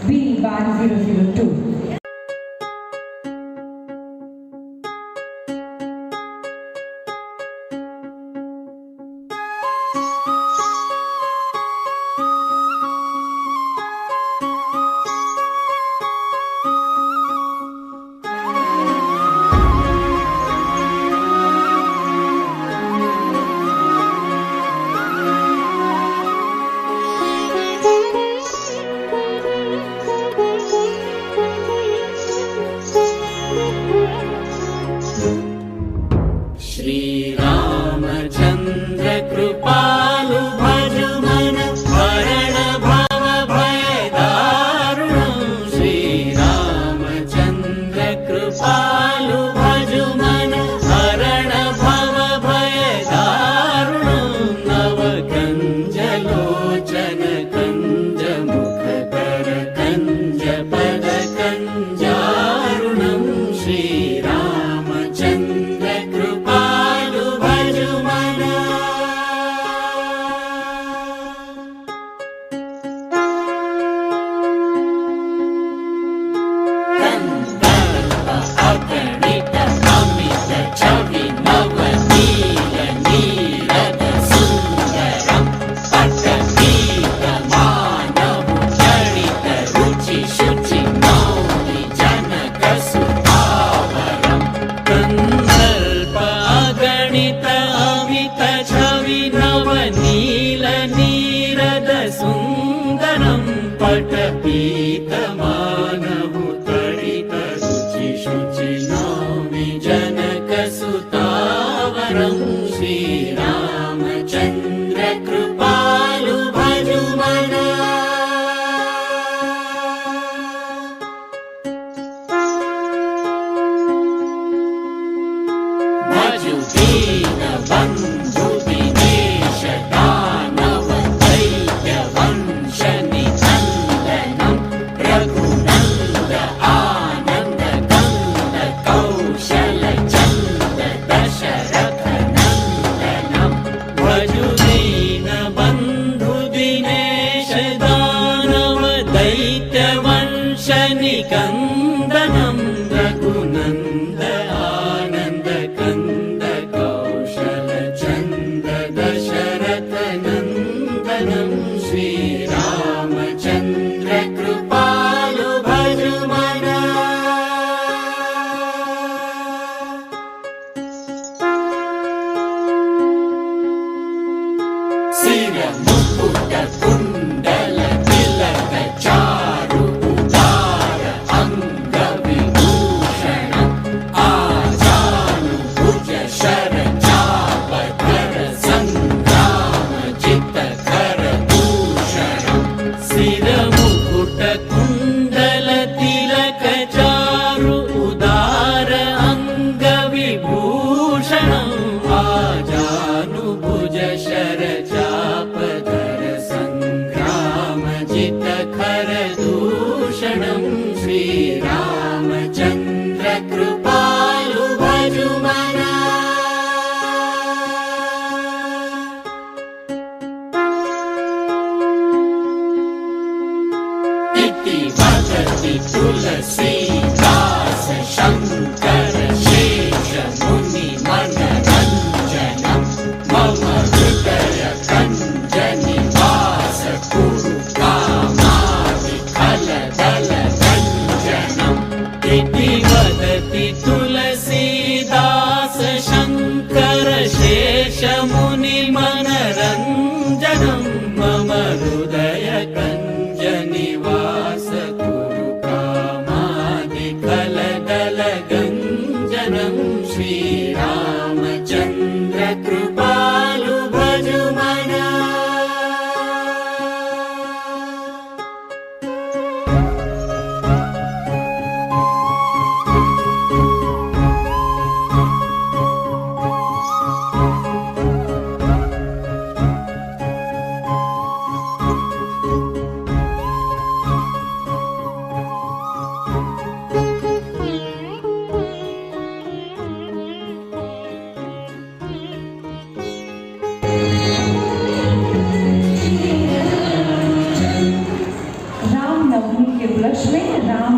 B1002. Shri Ramchandra कृपालु भजु मन हरण भव भय दारुणं श्रीरामचन्द्र कृपालु भजु मन हरण भव भय दारुणं नव कंज लोचन कंज मुख कर कंज पद कंजारुणं श्रीरामचन्द्र कृपालु भजु मन कंदर्प अगणित अमित छवि नवनील नीरद सुंदरं पटगीत मानव चरित रुचि शुचि मौलि जनक सुतावरं कंदर्प अगणित अमित छवि नवनील नीरद सुंदरं पटपीत मानव तडित रुचि शुचि नौमि जनक सुतावरं श्रीरामचन्द्र कृपालु भजु मन भजु दीन बन्धु दिनेश दानव दैत्य वंश निकन्दनं रघुनन्द आनन्द कन्द कौशल चन्द दशरथ नन्दनं भजु दीन बन्धु दिनेश दानव दैत्य वंश निकन्दनं रघुनन्द आनन्द कन्द कौशल चन्द दशरथ नन्दनं श्रीरामचन्द्र कृपालु भजु मन सिर मुकुट कुण्डल तिलक चारु उदार अंग विभूषणं आजानुभुज शर चाप धर संग्राम जित कर दूषणं सिर मुकुट कुण्डल तिलक चारु उदार अंग विभूषणं आजानुभुज शर चाप धर संग्राम जित खर दूषणं श्रीरामचन्द्र कृपालु भजु मन इति वदति तुलसीदास शङ्कर शेष मुनि मनरञ्जनं मम हृदय कञ्ज निवास कुरु कामादि खलदल रञ्जनम् इति वदति तुलसीदास शङ्कर शेष मुनि मनरञ्जनं मम हृदय कञ्ज निवास कुरु कामादि खलदल गञ्जनं श्रीरामचन्द्र कृपालु भजु मन राम